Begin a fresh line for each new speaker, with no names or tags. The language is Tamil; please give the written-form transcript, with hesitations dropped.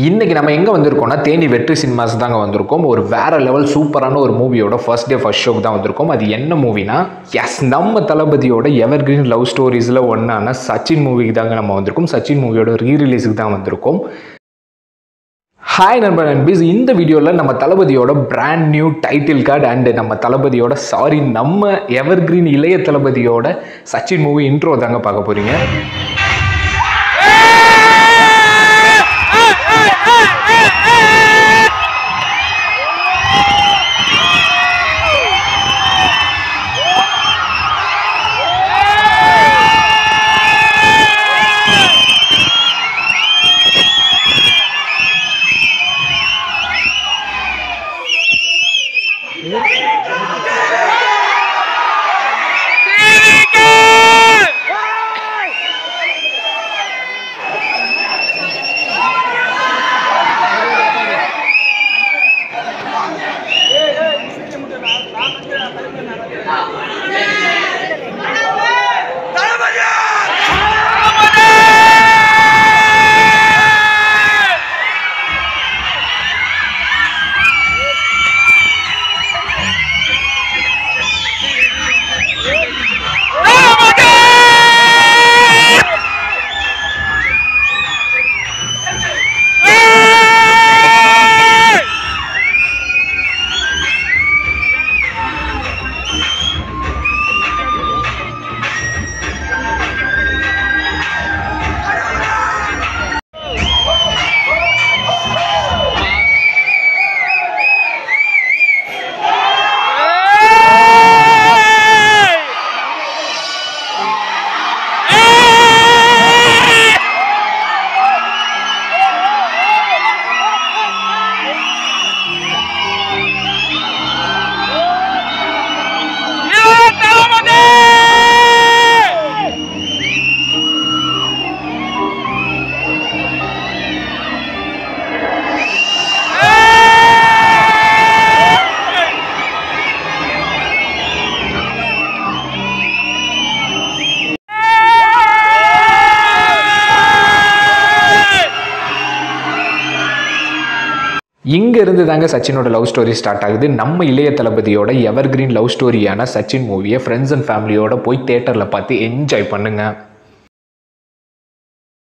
இன்னைக்கு நம்ம எங்கே வந்திருக்கோம்னா தேனி வெற்றி சினிமாஸ் தாங்க வந்திருக்கோம். ஒரு வேற லெவல் சூப்பரான ஒரு மூவியோட ஃபர்ஸ்ட் டே ஃபர்ஸ்ட் ஷோக்கு தான் வந்திருக்கோம். அது என்ன மூவினா நம்ம தளபதியோட எவர் கிரீன் லவ் ஸ்டோரிஸில் ஒன்றான சச்சின் மூவிக்கு தாங்க நம்ம வந்திருக்கோம். சச்சின் மூவியோட ரீரிலீஸுக்கு தான் வந்திருக்கோம். ஹாய் நண்பர் நண்பீஸ், இந்த வீடியோவில் நம்ம தளபதியோட brand new title card and நம்ம தளபதியோட நம்ம எவர் கிரீன் இளைய தளபதியோட சச்சின் மூவி இன்ட்ரோ தாங்க பார்க்க போறீங்க. இருந்து தாங்க சச்சினோட லவ் ஸ்டோரி ஸ்டார்ட் ஆகுது. நம்ம இளைய தளபதியோட எவர் கிரீன் லவ் ஸ்டோரியான சச்சின் மூவியை ஃப்ரெண்ட்ஸ் அண்ட் ஃபேமிலியோட போய் தியேட்டரில் பார்த்து என்ஜாய் பண்ணுங்க.